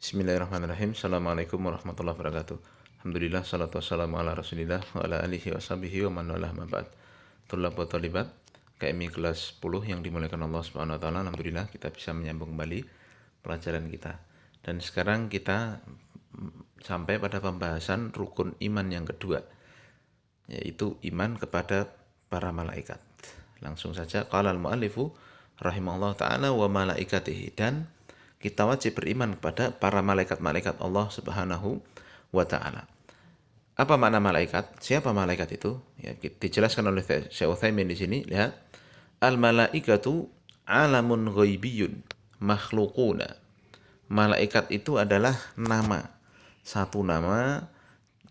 Bismillahirrahmanirrahim. Assalamualaikum warahmatullahi wabarakatuh. Alhamdulillah, salatu wassalamu ala rasulillah wa ala alihi wa sahbihi wa man walah ma ba'd. Tulab wa talibat KMI kelas 10 yang dimuliakan Allah Subhanahu wa taala. Alhamdulillah kita bisa menyambung kembali pelajaran kita. Dan sekarang kita sampai pada pembahasan rukun iman yang kedua, yaitu iman kepada para malaikat. Langsung saja, qala al-muallifu rahimahullah ta'ala wa malaikatihi, dan kita wajib beriman kepada para malaikat-malaikat Allah Subhanahu wa taala. Apa makna malaikat? Siapa malaikat itu? Ya, dijelaskan oleh Syekh Utsaimin di sini. Lihat, al-malaikatu alamun ghaibiyun makhluquna. Malaikat itu adalah nama, satu nama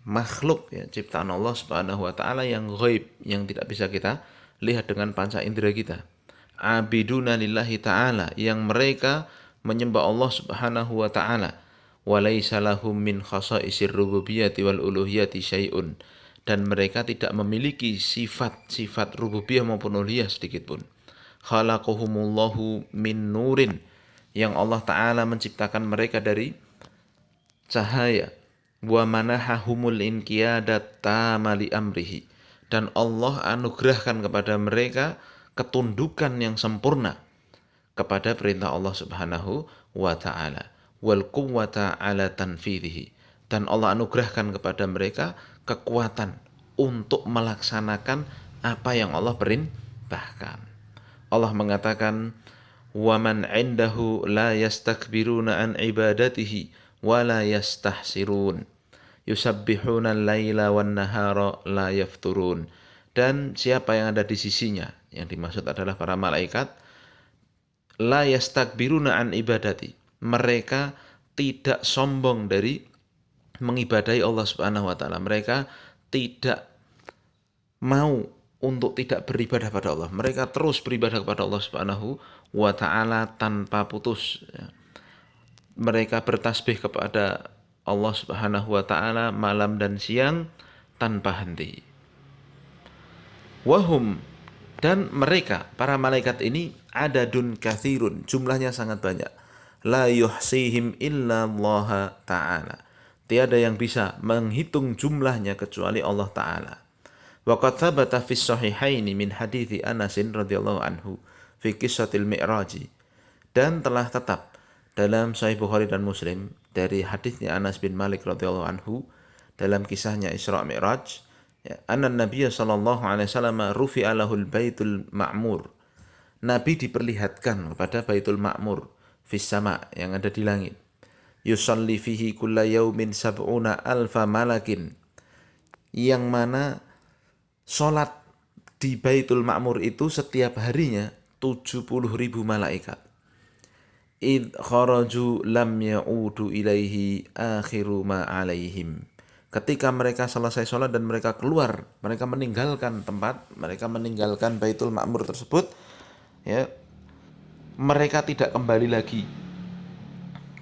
makhluk, ya, ciptaan Allah Subhanahu wa taala yang ghaib, yang tidak bisa kita lihat dengan panca indera kita. Abiduna lillahi ta'ala, yang mereka menyembah Allah Subhanahu wa taala. Walaisa lahum min khasaisir rububiyyati wal uluhiyyati syai'un, dan mereka tidak memiliki sifat-sifat rububiyah maupun uluhiyah sedikit pun. Khalaqahumullahu min nurin, yang Allah taala menciptakan mereka dari cahaya. Wa manahahumul inqiyadat tamali amrihi, dan Allah anugerahkan kepada mereka ketundukan yang sempurna kepada perintah Allah Subhanahu wa taala, wal quwwata ala tanfidhihi, dan Allah anugerahkan kepada mereka kekuatan untuk melaksanakan apa yang Allah perintahkan. Allah mengatakan, wa man 'indahu la yastakbiruna an ibadatihi wa la yastahsirun yusabbihuna al-laila wan nahara la yafturun. Dan siapa yang ada di sisinya, yang dimaksud adalah para malaikat, la yastakbiruna an ibadati, mereka tidak sombong dari mengibadahi Allah Subhanahu wa taala. Mereka tidak mau untuk tidak beribadah pada Allah. Mereka terus beribadah kepada Allah Subhanahu wa taala tanpa putus. Mereka bertasbih kepada Allah Subhanahu wa taala malam dan siang tanpa henti. Wahum, dan mereka, para malaikat ini, adadun kathirun, jumlahnya sangat banyak. La yuhsihim illa Allah ta'ala, tiada yang bisa menghitung jumlahnya kecuali Allah ta'ala. Wa qad thabata fi sahihaini min hadithi Anas radhiyallahu anhu fi qissatil mi'raji, dan telah tetap dalam Sahih Bukhari dan Muslim dari hadisnya Anas bin Malik radhiyallahu anhu dalam kisahnya Isra Mi'raj, ya, anna Nabiya sallallahu alaihi wasallam rufi'a lahul baitul ma'mur. Nabi diperlihatkan kepada Baitul Ma'mur fis sama, yang ada di langit. Yusalli fihi kulla yaumin sab'una alfa malakin, yang mana salat di Baitul Ma'mur itu setiap harinya 70.000 malaikat. Id kharaju lam ya'udu ilaihi akhiru ma alaihim. Ketika mereka selesai sholat dan mereka keluar, mereka meninggalkan tempat, mereka meninggalkan Baitul Ma'mur tersebut, ya, mereka tidak kembali lagi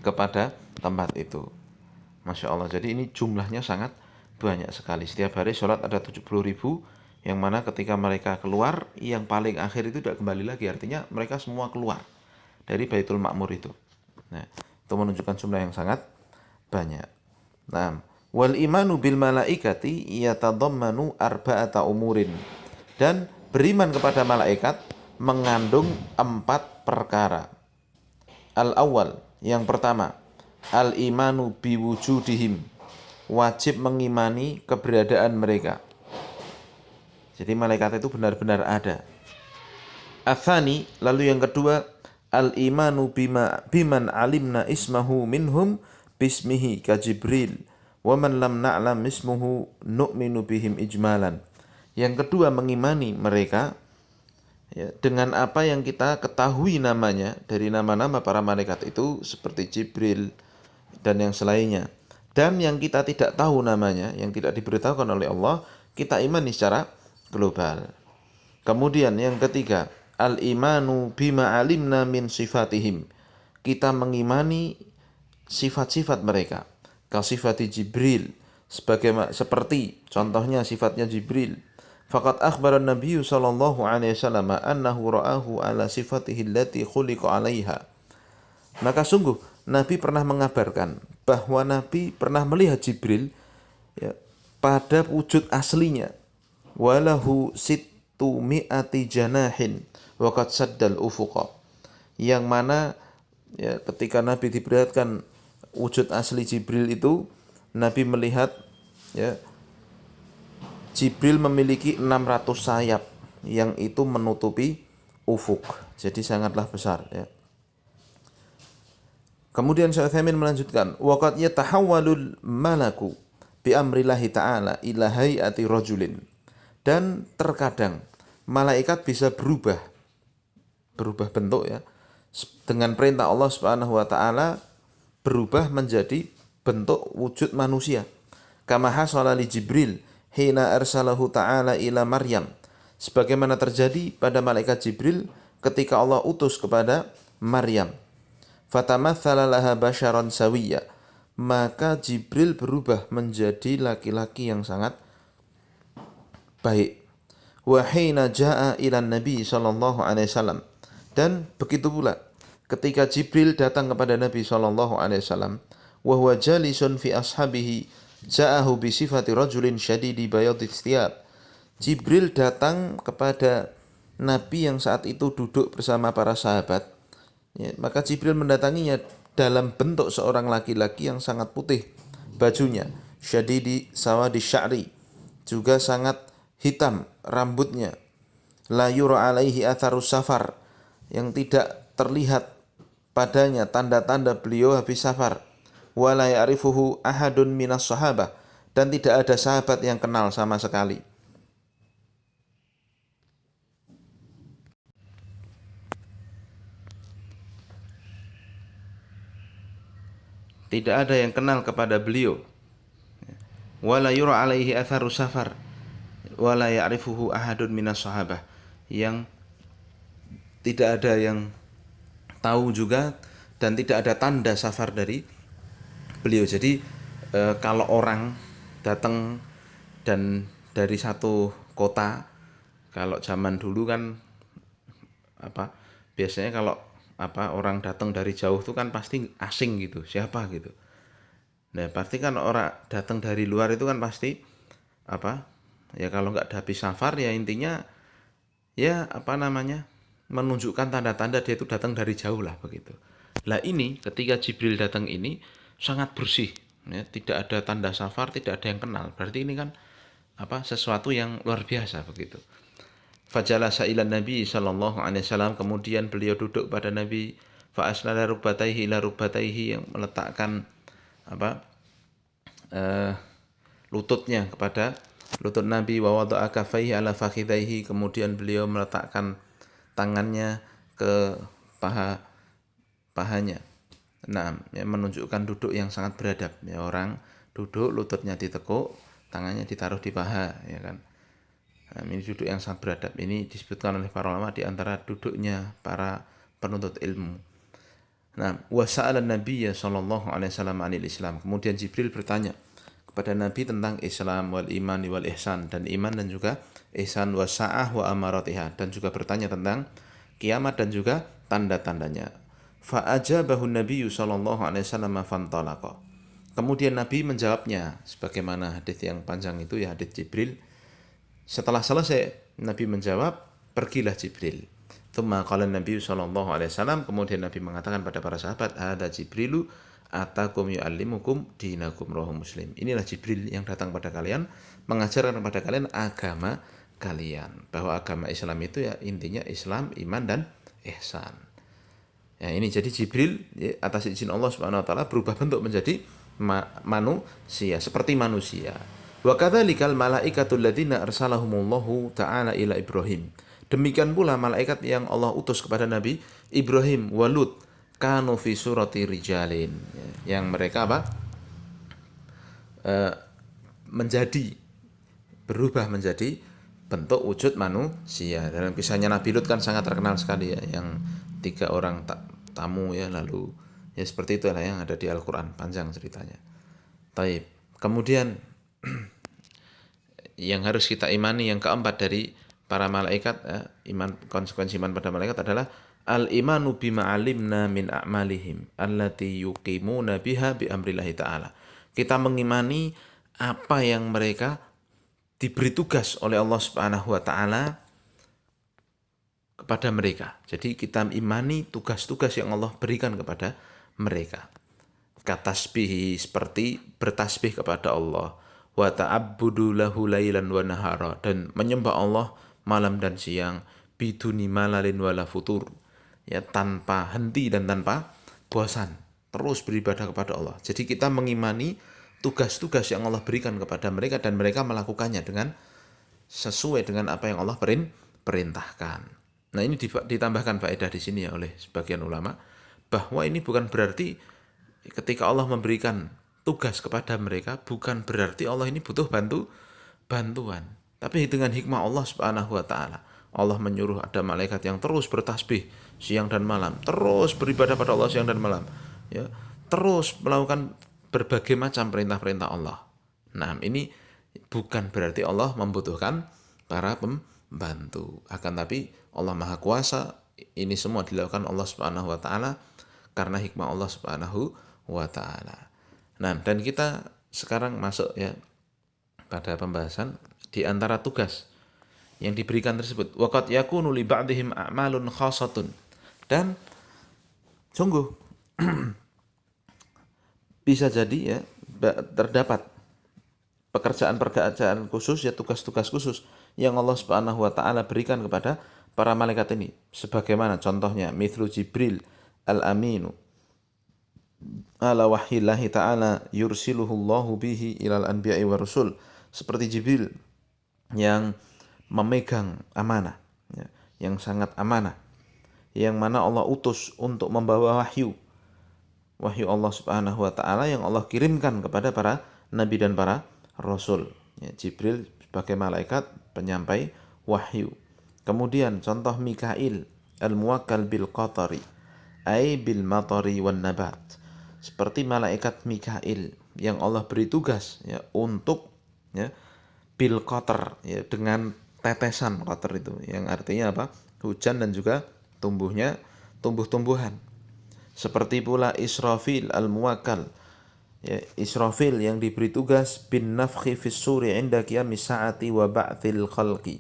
kepada tempat itu. Masya Allah, jadi ini jumlahnya sangat banyak sekali. Setiap hari sholat ada 70.000, yang mana ketika mereka keluar, yang paling akhir itu tidak kembali lagi. Artinya mereka semua keluar dari Baitul Ma'mur itu. Nah, itu menunjukkan jumlah yang sangat banyak. Nah, wal imanu bil malaikati yatadammanu arba'ata umurin, dan beriman kepada malaikat mengandung 4 perkara. Al-awwal, yang pertama, al-imanu biwujudihim, wajib mengimani keberadaan mereka. Jadi malaikat itu benar-benar ada. Atsani, lalu yang kedua, al-imanu biman alimna ismahu minhum bismihi ka Jibril wa man lam na'lam ismuhu nu'minu bihim ijmalan. Yang kedua, mengimani mereka, ya, dengan apa yang kita ketahui namanya dari nama-nama para malaikat itu, seperti Jibril dan yang selainnya. Dan yang kita tidak tahu namanya, yang tidak diberitahukan oleh Allah, kita imani secara global. Kemudian yang ketiga, al-imanu bima alimna min sifatihim, kita mengimani sifat-sifat mereka. Kasifati Jibril, seperti contohnya sifatnya Jibril. Faqad akhbara Nabi sallallahu alaihi wasallam annahu ra'ahu ala sifatihi allati khuliqa 'alaiha. Maka sungguh Nabi pernah mengabarkan bahwa Nabi pernah melihat Jibril, ya, pada wujud aslinya. Walahu sittu mi'ati janahin waqad saddal ufuqa. Yang mana, ya, ketika Nabi diperlihatkan wujud asli Jibril itu, Nabi melihat, ya, Jibril memiliki 600 sayap yang itu menutupi ufuk. Jadi sangatlah besar, ya. Kemudian Syekh Utsaimin melanjutkan, waqad yatahawwalul malaku bi amrillahi ta'ala ila hayati rajulin. Dan terkadang malaikat bisa berubah bentuk, ya, dengan perintah Allah Subhanahu wa taala, berubah menjadi bentuk wujud manusia. Kama hasala li Jibril hina arsalahu ta'ala ila Maryam. Sebagaimana terjadi pada malaikat Jibril ketika Allah utus kepada Maryam. Fatamatsala laha basyaran sawiyya. Maka Jibril berubah menjadi laki-laki yang sangat baik. Wa hina jaa ila Nabi sallallahu alaihi wasallam. Dan begitu pula ketika Jibril datang kepada Nabi sallallahu alaihi wasallam, wa huwa jalisun fi ashabihi, ja'ahu bi sifati rajulin syadidi bayadis thiyab. Jibril datang kepada Nabi yang saat itu duduk bersama para sahabat. Ya, maka Jibril mendatanginya dalam bentuk seorang laki-laki yang sangat putih bajunya, syadidi sawadi sya'ri, juga sangat hitam rambutnya, la yura alaihi atharus safar, yang tidak terlihat padanya tanda-tanda beliau habis safar, wala ya'rifuhu ahadun minas sahabah, dan tidak ada sahabat yang kenal sama sekali. Tidak ada yang kenal kepada beliau. Wala yura alaihi atharus safar, wala ya'rifuhu ahadun minas sahabah, yang tidak ada yang tahu juga dan tidak ada tanda safar dari beliau. Jadi kalau orang datang dan dari satu kota, kalau zaman dulu kan biasanya kalau orang datang dari jauh itu kan pasti asing gitu, siapa gitu. Nah, pasti kan orang datang dari luar itu kan pasti ya kalau nggak habis safar, ya intinya ya menunjukkan tanda-tanda dia itu datang dari jauh lah begitu. Lah ini ketika Jibril datang ini sangat bersih, ya, tidak ada tanda safar, tidak ada yang kenal. Berarti ini kan sesuatu yang luar biasa begitu. Fajalasa ila Nabi sallallahu alaihi wasallam, kemudian beliau duduk pada Nabi, fa asnada rukbataihi ila rukbataihi, yang meletakkan lututnya kepada lutut Nabi, wa wada'a kaffaihi ala fakhidaihi, kemudian beliau meletakkan tangannya ke pahanya. Nah, ya, menunjukkan duduk yang sangat beradab. Ya, orang duduk lututnya ditekuk, tangannya ditaruh di paha, ya kan. Nah, ini duduk yang sangat beradab. Ini disebutkan oleh para ulama di antara duduknya para penuntut ilmu. Nah, wa sa'ala Nabi sallallahu alaihi wasallam anil Islam. Kemudian Jibril bertanya kepada Nabi tentang Islam wal iman wal ihsan, dan iman dan juga ihsan, wa sa'ah wa amaratiha, dan juga bertanya tentang kiamat dan juga tanda-tandanya. Fa ajabahu Nabi sallallahu alaihi wasallam fantalaqa. Kemudian Nabi menjawabnya sebagaimana hadis yang panjang itu, ya, hadis Jibril. Setelah selesai Nabi menjawab, pergilah Jibril. Tsumma qala Nabi sallallahu alaihi wasallam, kemudian Nabi mengatakan pada para sahabat, ada Jibrilu atakum yu'allimukum dinakum, rawahu Muslim. Inilah Jibril yang datang pada kalian mengajarkan kepada kalian agama kalian. Bahwa agama Islam itu ya intinya Islam, iman dan ihsan. Ya, ini jadi Jibril, ya, atas izin Allah Subhanahu wa taala berubah bentuk menjadi manusia, seperti manusia. Wa kadzalikal malaikatul ladzina arsalahumullahu ta'ala ila Ibrahim. Demikian pula malaikat yang Allah utus kepada Nabi Ibrahim, Walut, kanu fi surati rijalin, yang mereka berubah menjadi bentuk wujud manusia. Dalam kisahnya Nabi Lut kan sangat terkenal sekali, ya, yang 3 orang tamu, ya, lalu ya seperti itulah yang ada di Al-Qur'an, panjang ceritanya. Taib. Kemudian yang harus kita imani yang keempat dari para malaikat, iman, konsekuensi iman pada malaikat adalah Al-imanu bima alimna min a'malihim allati yuqimuna biha bi amrillahi ta'ala. Kita mengimani apa yang mereka diberi tugas oleh Allah Subhanahu wa taala kepada mereka. Jadi kita imani tugas-tugas yang Allah berikan kepada mereka. Katasbih, seperti bertasbih kepada Allah, wa ta'abbudu lahu lailan wa nahara, dan menyembah Allah malam dan siang, biduni malalin wala futur, ya, tanpa henti dan tanpa bosan, terus beribadah kepada Allah. Jadi kita mengimani tugas-tugas yang Allah berikan kepada mereka dan mereka melakukannya dengan sesuai dengan apa yang Allah perintahkan. Nah, ini ditambahkan faedah di sini ya oleh sebagian ulama, bahwa ini bukan berarti ketika Allah memberikan tugas kepada mereka, bukan berarti Allah ini butuh bantuan. Tapi dengan hikmah Allah Subhanahu wa taala, Allah menyuruh ada malaikat yang terus bertasbih siang dan malam, terus beribadah pada Allah siang dan malam, ya, terus melakukan berbagai macam perintah-perintah Allah. Nah, ini bukan berarti Allah membutuhkan para pembantu. Akan tapi Allah Maha Kuasa, ini semua dilakukan Allah Subhanahu wa taala karena hikmah Allah Subhanahu wa taala. Nah, dan kita sekarang masuk ya pada pembahasan di antara tugas yang diberikan tersebut. Waqad yakunu li ba'dihim a'malun khassatun. Dan sungguh bisa jadi ya terdapat pekerjaan-pekerjaan khusus, ya, tugas-tugas khusus yang Allah Subhanahu wa taala berikan kepada para malaikat ini. Sebagaimana contohnya mithlu Jibril al-aminu ala wahyillahi ta'ala yursiluhullahu bihi ilal anbiya'i wa rusul. Seperti Jibril yang memegang amanah, ya, yang sangat amanah, yang mana Allah utus untuk membawa wahyu Allah Subhanahu wa taala yang Allah kirimkan kepada para nabi dan para rasul. Ya, Jibril sebagai malaikat penyampai wahyu. Kemudian contoh Mikail al-muwakkal bil qatari ay bil matari wan nabat. Seperti malaikat Mikail yang Allah beri tugas, ya, untuk, ya, bil qatar, ya, dengan tetesan qatar itu, yang artinya apa? Hujan dan juga tumbuh-tumbuhan. Seperti pula Israfil al-muwakkal, ya, Israfil yang diberi tugas bin nafkhi fis suri inda qiyamis saati wa ba'thil khalqi,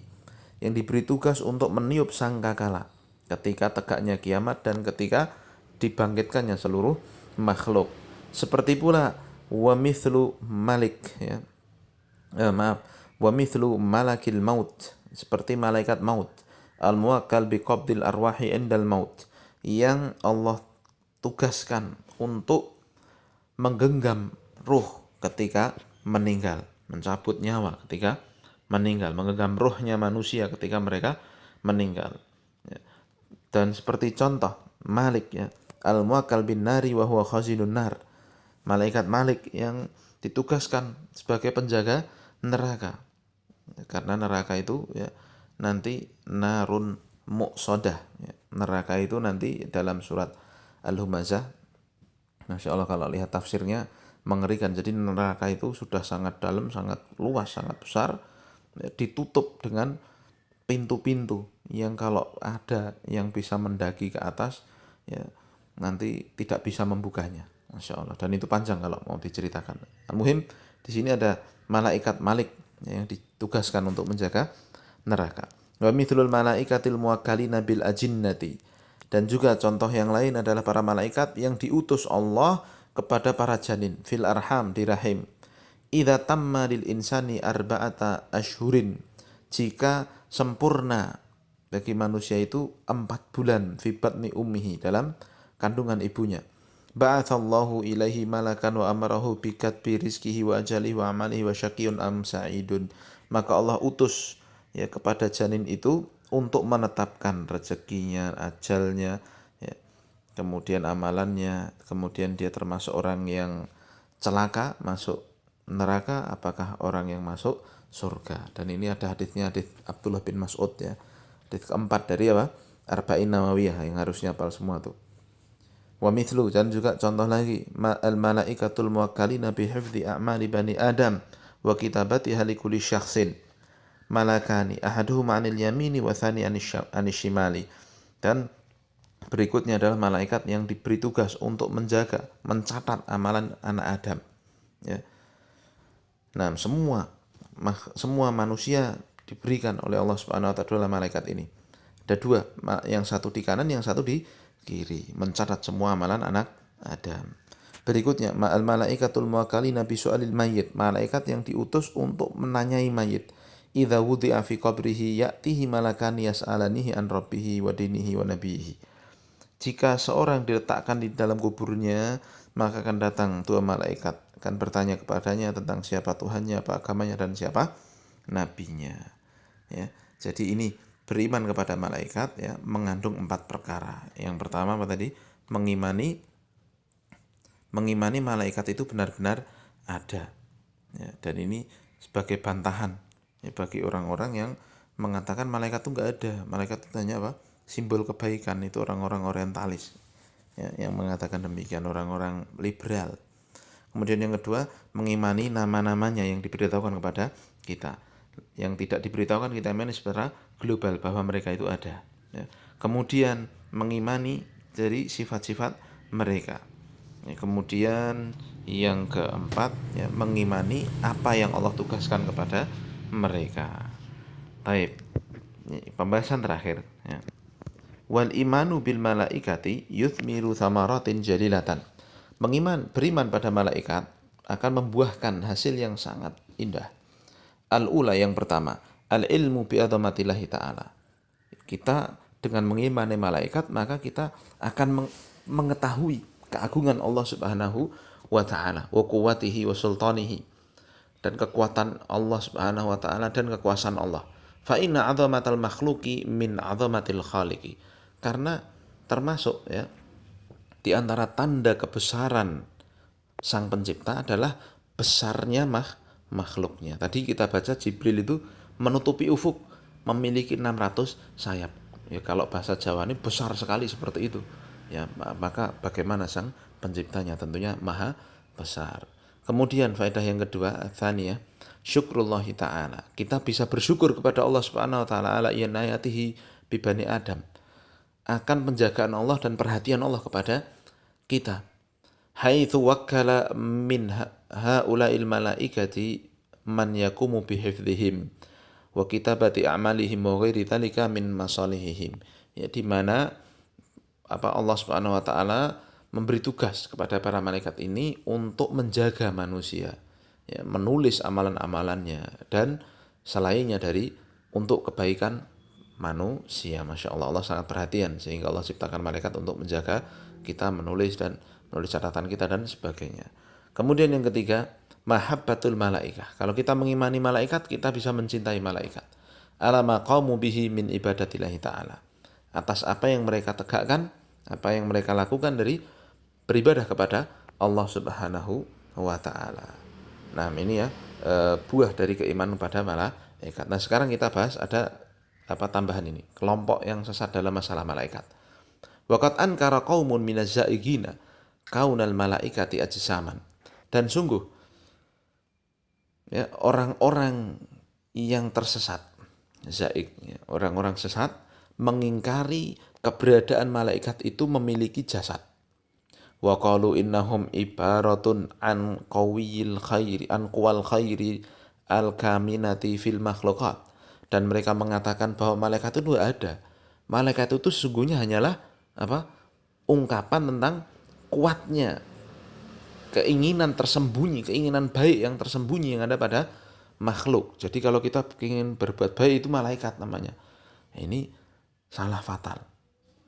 yang diberi tugas untuk meniup sangkakala ketika tegaknya kiamat dan ketika dibangkitkannya seluruh makhluk. Seperti pula wa mithlu malik, ya, wa mithlu malakil maut, seperti malaikat maut al-muwakkal bi qabdil arwahi indal maut, yang Allah tugaskan untuk menggenggam ruh ketika meninggal, mencabut nyawa ketika meninggal, menggenggam ruhnya manusia ketika mereka meninggal. Dan seperti contoh Malik, ya, al-muwakkal bin nari wa huwa khazinun nar, malaikat Malik yang ditugaskan sebagai penjaga neraka, karena neraka itu, ya, nanti narun muqsadah, ya, neraka itu nanti dalam surat Al-Humazah, Masya Allah kalau lihat tafsirnya mengerikan. Jadi neraka itu sudah sangat dalam, sangat luas, sangat besar, ya, ditutup dengan pintu-pintu yang kalau ada yang bisa mendaki ke atas, ya, nanti tidak bisa membukanya, Masya Allah. Dan itu panjang kalau mau diceritakan. Al-Muhim di sini ada malaikat Malik yang ditugaskan untuk menjaga neraka. Wa mithlul malaikatil muwakkalina bil ajinnati, dan juga contoh yang lain adalah para malaikat yang diutus Allah kepada para janin fil arham, di rahim. Idza tamma lil insani arba'ata ashhurin, jika sempurna bagi manusia itu 4 bulan fi batni ummihi, dalam kandungan ibunya. Ba'atsallahu ilaihi malakan wa amarahu bi katbi rizqihi wa ajalihi wa amalihi wa syaqiyyun am sa'idun. Maka Allah utus, ya, kepada janin itu untuk menetapkan rezekinya, ajalnya, ya, kemudian amalannya, kemudian dia termasuk orang yang celaka masuk neraka, apakah orang yang masuk surga. Dan ini ada hadisnya, hadis Abdullah bin Mas'ud, ya, hadis keempat dari apa? Arba'in Nawawiyah, yang harusnya hafal semua tuh. Wa mithlu, dan juga contoh lagi al malaikatul muwakkalina bi hifdzi a'mali bani Adam wa kitabatiha li kulli syakhsin malakani ahaduhuma 'anil yamini wa tsani 'anil shimali. Dan Berikutnya adalah malaikat yang diberi tugas untuk menjaga, mencatat amalan anak Adam. Ya. Nah, semua manusia diberikan oleh Allah Subhanahu wa taala malaikat ini. Ada dua, yang satu di kanan, yang satu di kiri, mencatat semua amalan anak Adam. Berikutnya, ma'al malaikatul muwakkalina bi su'alil mayyit, malaikat yang diutus untuk menanyai mayit. Idza wudi'a fi qabrihi ya'tihi malakan yas'alanihi an rabbihi wa dinihi wa nabiyhi. Jika seorang diletakkan di dalam kuburnya, maka akan datang dua malaikat, akan bertanya kepadanya tentang siapa Tuhannya, apa agamanya, dan siapa nabinya. Ya, jadi ini beriman kepada malaikat ya mengandung 4 perkara. Yang pertama apa tadi? Mengimani malaikat itu benar-benar ada. Ya, dan ini sebagai bantahan ya, bagi orang-orang yang mengatakan malaikat itu nggak ada. Malaikat itu hanya apa? Simbol kebaikan. Itu orang-orang orientalis ya, yang mengatakan demikian, orang-orang liberal. Kemudian yang kedua, mengimani nama-namanya yang diberitahukan kepada kita. Yang tidak diberitahukan kita imani secara global bahwa mereka itu ada. Ya. Kemudian mengimani dari sifat-sifat mereka. Ya, kemudian yang keempat, ya, mengimani apa yang Allah tugaskan kepada mereka. Taib. Pembahasan terakhir. Ya. Wal imanu bil malaikati yuthmiru thamaratin jalilatan. Beriman pada malaikat akan membuahkan hasil yang sangat indah. Al-ula, yang pertama, al-ilmu bi azamatillahi ta'ala. Kita dengan mengimani malaikat, maka kita akan mengetahui keagungan Allah Subhanahu wa taala, wa quwwatihi wa sultanihi, dan kekuatan Allah Subhanahu wa taala dan kekuasaan Allah. Fa inna 'azamatal makhluqi min 'azamatil khaliqi. Karena termasuk ya di antara tanda kebesaran Sang Pencipta adalah besarnya makhluknya. Tadi kita baca Jibril itu menutupi ufuk, memiliki 600 sayap. Ya, kalau bahasa Jawa ini besar sekali seperti itu. Ya, maka bagaimana Sang Penciptanya? Tentunya maha besar. Kemudian faedah yang kedua, tsaniyah, syukrullahi ta'ala. Kita bisa bersyukur kepada Allah Subhanahu wa taala ala inayatihi bi bani Adam, akan penjagaan Allah dan perhatian Allah kepada kita. Haitsu wakkala min haula'il malaikati man yakumu bihifdzihim wa kitabati a'malihim wa ghairi dzalika min masalihihim. Ya, di mana Allah Subhanahu wa taala memberi tugas kepada para malaikat ini untuk menjaga manusia, ya, menulis amalan-amalannya dan selainnya dari untuk kebaikan manusia. Masya Allah, Allah sangat perhatian sehingga Allah ciptakan malaikat untuk menjaga kita, menulis catatan kita dan sebagainya. Kemudian yang ketiga, mahabbatul malaikah. Kalau kita mengimani malaikat, kita bisa mencintai malaikat. Ala maqamu bihi min ibadatillahi ta'ala. Atas apa yang mereka tegakkan, apa yang mereka lakukan dari beribadah kepada Allah Subhanahu wa taala. Nah, ini ya buah dari keimanan pada malaikat. Nah, sekarang kita bahas ada tambahan ini, kelompok yang sesat dalam masalah malaikat. Waqad ankara qaumun minaz zaigina kaunal malaikati ajsaman. Dan sungguh ya, orang-orang yang tersesat, zaig, ya, orang-orang sesat mengingkari keberadaan malaikat itu memiliki jasad. Wa qalu innahum ibaratun an qawiyil khairi an quwal khairi al kaminati fil makhluqat. Dan mereka mengatakan bahwa malaikat itu ada. Malaikat itu sesungguhnya hanyalah ungkapan tentang kuatnya keinginan tersembunyi, keinginan baik yang tersembunyi yang ada pada makhluk. Jadi kalau kita ingin berbuat baik itu malaikat namanya. Ini salah fatal.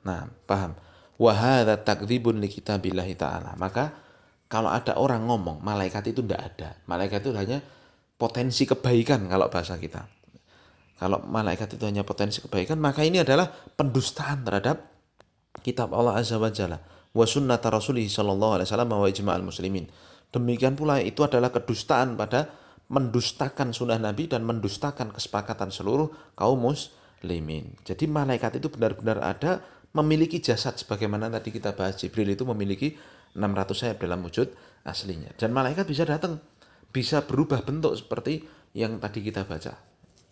Nah, paham? Wa hadza takdzibun li kitabillahi ta'ala. Maka kalau ada orang ngomong malaikat itu tidak ada, malaikat itu hanya potensi kebaikan kalau bahasa kita. Kalau malaikat itu hanya potensi kebaikan, maka ini adalah pendustaan terhadap kitab Allah Azza wa Jalla wa sunnata Rasulih sallallahu alaihi wasallam wa ijma'al muslimin. Demikian pula itu adalah kedustaan pada mendustakan sunnah Nabi dan mendustakan kesepakatan seluruh kaum muslimin. Jadi malaikat itu benar-benar ada, memiliki jasad sebagaimana tadi kita bahas Jibril itu memiliki 600 sayap dalam wujud aslinya. Dan malaikat bisa datang, bisa berubah bentuk seperti yang tadi kita baca.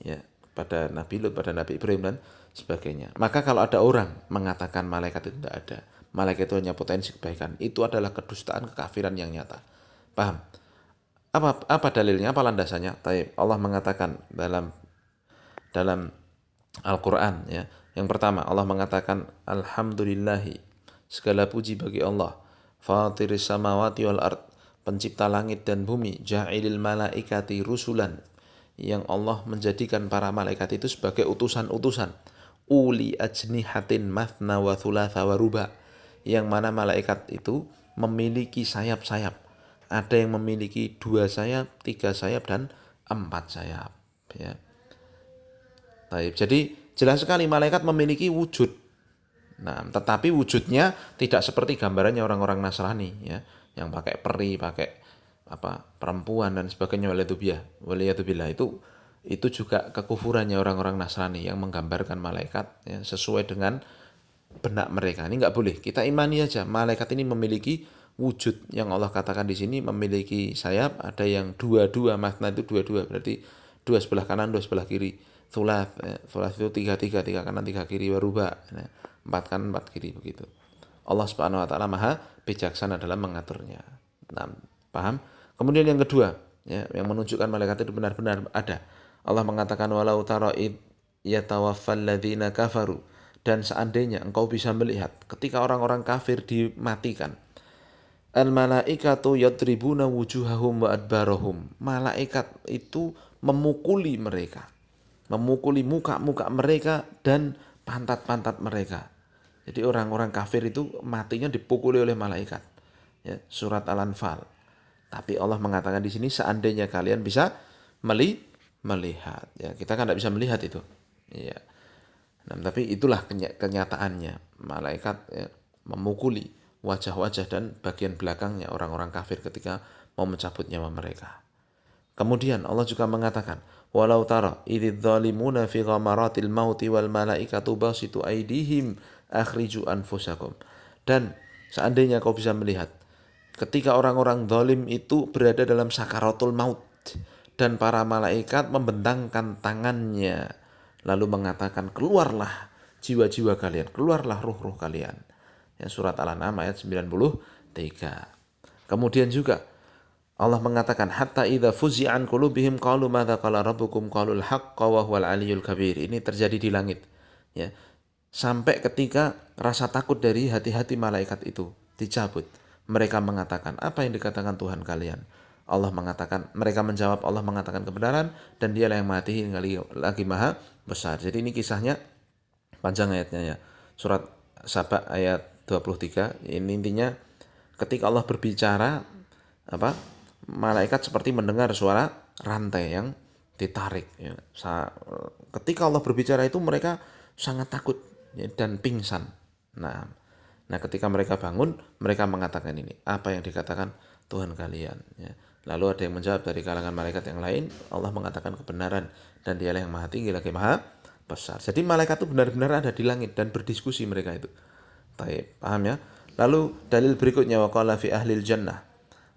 Ya, pada Nabi Lut, pada Nabi Ibrahim dan sebagainya. Maka kalau ada orang mengatakan malaikat itu tidak ada, malaikat itu hanya potensi kebaikan, itu adalah kedustaan, kekafiran yang nyata. Paham? Apa dalilnya? Apa landasannya? Taib. Allah mengatakan dalam Al-Quran, ya. Yang pertama, Allah mengatakan alhamdulillahi, segala puji bagi Allah, fatiris samawati wal ard, pencipta langit dan bumi, ja'ilil malaikati rusulan, yang Allah menjadikan para malaikat itu sebagai utusan-utusan, uli ajnihatin mathna wa thulatha wa ruba, yang mana malaikat itu memiliki sayap-sayap. Ada yang memiliki 2 sayap, 3 sayap, dan 4 sayap, ya. Baik, jadi jelas sekali malaikat memiliki wujud. Nah, tetapi wujudnya tidak seperti gambarannya orang-orang Nasrani, ya, yang pakai peri, pakai perempuan dan sebagainya. Waliyatubillah, itu juga kekufurannya orang-orang Nasrani yang menggambarkan malaikat, ya, sesuai dengan benak mereka. Ini nggak boleh. Kita imani aja malaikat ini memiliki wujud yang Allah katakan di sini, memiliki sayap. Ada yang dua-dua, makna itu dua-dua, berarti 2 sebelah kanan, 2 sebelah kiri. Thulat, ya. Thulat itu 3 kanan 3 kiri, waruba, ya. 4 kanan 4 kiri, begitu. Allah Subhanahu wa taala maha bijaksana dalam mengaturnya. Nah, paham? Kemudian yang kedua, ya, yang menunjukkan malaikat itu benar-benar ada. Allah mengatakan walau tara id yatawaffal ladzina kafaru, dan seandainya engkau bisa melihat ketika orang-orang kafir dimatikan. Al malaikatu yadribuna wujuhahum wa adbarahum. Malaikat itu memukuli mereka, memukuli muka-muka mereka dan pantat-pantat mereka. Jadi orang-orang kafir itu matinya dipukuli oleh malaikat. Ya, surat Al-Anfal. Tapi Allah mengatakan di sini seandainya kalian bisa melihat. Ya, kita kan tidak bisa melihat itu. Ya. Nah, tapi itulah kenyataannya. Malaikat, ya, memukuli wajah-wajah dan bagian belakangnya orang-orang kafir ketika mau mencabut nyawa mereka. Kemudian Allah juga mengatakan, walau tara idzal zalimuna fi ghamaratil mauti wal malaikatu basitu aydihim akhriju anfusakum. Dan seandainya kau bisa melihat ketika orang-orang zalim itu berada dalam sakaratul maut dan para malaikat membentangkan tangannya lalu mengatakan, keluarlah jiwa-jiwa kalian, keluarlah ruh-ruh kalian. Ya, surat Al-An'am ayat 93. Kemudian juga Allah mengatakan hatta idza fuzi'an qulubihim qalu madza qala rabbukum qalul haqqa wa huwal aliyyul kabir. Ini terjadi di langit, ya. Sampai ketika rasa takut dari hati-hati malaikat itu dicabut, mereka mengatakan, apa yang dikatakan Tuhan kalian? Allah mengatakan, mereka menjawab, Allah mengatakan kebenaran dan Dialah yang Maha Tinggi lagi Maha Besar. Jadi ini kisahnya panjang ayatnya, ya. Surat Saba ayat 23. Ini intinya ketika Allah berbicara, malaikat seperti mendengar suara rantai yang ditarik, ya. Ketika Allah berbicara itu mereka sangat takut, ya, dan pingsan. Nah, ketika mereka bangun, mereka mengatakan ini, apa yang dikatakan Tuhan kalian, ya. Lalu ada yang menjawab dari kalangan malaikat yang lain, Allah mengatakan kebenaran dan Dialah yang Maha Tinggi lagi Maha Besar. Jadi malaikat itu benar-benar ada di langit dan berdiskusi mereka itu. Baik, paham, ya? Lalu dalil berikutnya, waqala fi ahlil jannah.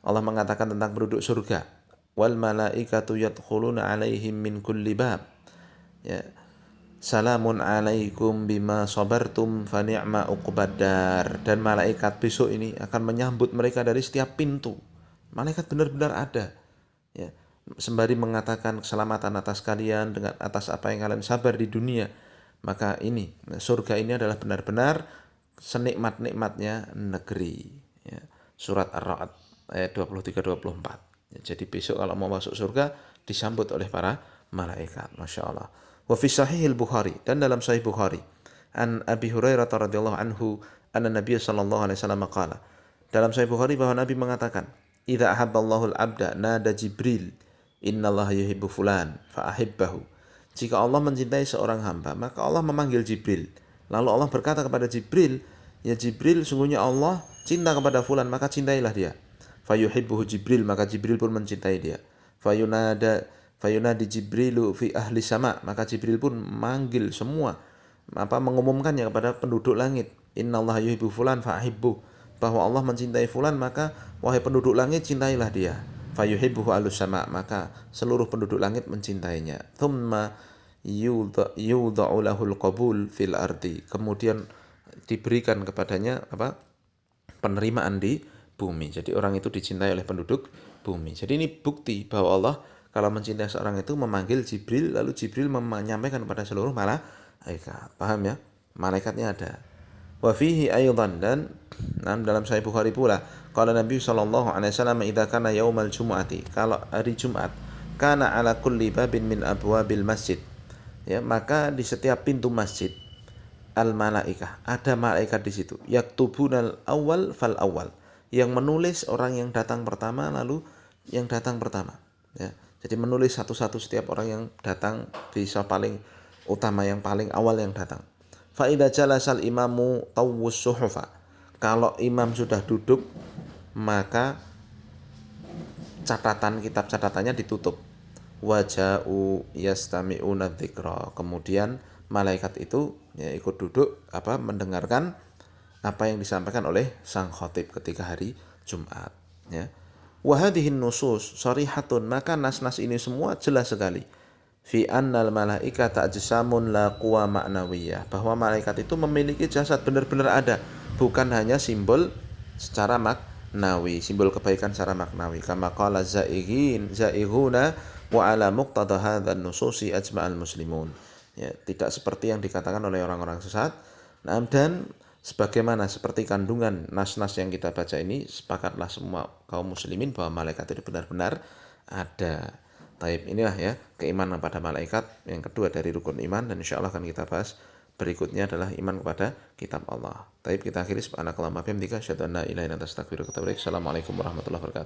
Allah mengatakan tentang penduduk surga, wal malaikatu yadkhuluna alaihim min kulli bab. Ya. Salamun alaikum bima sabartum fa ni'ma uqbadar. Dan malaikat besok ini akan menyambut mereka dari setiap pintu. Malaikat benar-benar ada, ya. Sembari mengatakan keselamatan atas kalian dengan atas apa yang kalian sabar di dunia. Maka ini, surga ini adalah benar-benar senikmat-nikmatnya negeri, ya. Surat Ar-Ra'd ayat 23-24. Ya, jadi besok kalau mau masuk surga disambut oleh para malaikat. Masya Allah. Wa fi sahihil Bukhari, dan dalam sahih Bukhari, an Abi Hurairah radhiyallahu anhu anna Nabi sallallahu alaihi wasallam qala. Dalam sahih Bukhari bahwa Nabi mengatakan, idza ahabballahu al-'abda nada Jibril, innallaha yuhibbu fulan fa ahibbahu. Jika Allah mencintai seorang hamba, maka Allah memanggil Jibril. Lalu Allah berkata kepada Jibril, ya Jibril, sungguhnya Allah cinta kepada fulan, maka cintailah dia. Fayuhibbuhu Jibril, maka Jibril pun mencintai dia. Fayunadi Jibrilu fi ahli sama, maka Jibril pun manggil semua, mengumumkannya kepada penduduk langit. Innallaha yuhibbu fulan fa'ahibbu, bahwa Allah mencintai fulan, maka wahai penduduk langit cintailah dia. Fayuhibbuhu ahlus sama, maka seluruh penduduk langit mencintainya. Thumma yudha'u lahul qabul fil ardi, kemudian diberikan kepadanya penerimaan di bumi. Jadi orang itu dicintai oleh penduduk bumi. Jadi ini bukti bahwa Allah kalau mencintai seorang itu memanggil Jibril, lalu Jibril menyampaikan kepada seluruh malaikat. Paham ya? Malaikatnya ada. Wa fihi aydan, dan dalam Sahih Bukhari pula, qala Nabi sallallahu alaihi wasallam idza kana yaumal jumu'ati, kalau hari Jumat, kana ala kulli babin min abwabil masjid, ya, maka di setiap pintu masjid al malaikah, ada malaikat di situ, yaktubunal awal fal awal, yang menulis orang yang datang pertama, lalu yang datang pertama, ya. Jadi menulis satu-satu setiap orang yang datang, bisa paling utama yang paling awal yang datang. Fa idza jalasal imamu tawwus suhufa, kalau imam sudah duduk maka kitab catatannya ditutup. Waja'u yastami'una dzikra, kemudian malaikat itu ya ikut duduk mendengarkan apa yang disampaikan oleh sang khatib ketika hari Jumat, ya. Wa hadhihi nusus sharihatun, maka nas-nas ini semua jelas sekali fi annal malaikata ajsamun la quwa ma'nawiyah, bahwa malaikat itu memiliki jasad, benar-benar ada, bukan hanya simbol secara maknawi, simbol kebaikan secara maknawi. Kama qala zaihuna wa ala muqtada hadzal nususi ajma'al muslimun. Ya, tidak seperti yang dikatakan oleh orang-orang sesat. Nah, dan sebagaimana seperti kandungan nas-nas yang kita baca ini, sepakatlah semua kaum muslimin bahwa malaikat itu benar-benar ada. Taib, inilah ya keimanan pada malaikat yang kedua dari rukun iman, dan insyaallah akan kita bahas berikutnya adalah iman kepada kitab Allah. Taib, kita akhiri subhanakallahumma wa bihamdika asyhadu an la ilaha illa anta astaghfiruka wa atubu ilaik. Assalamualaikum warahmatullahi wabarakatuh.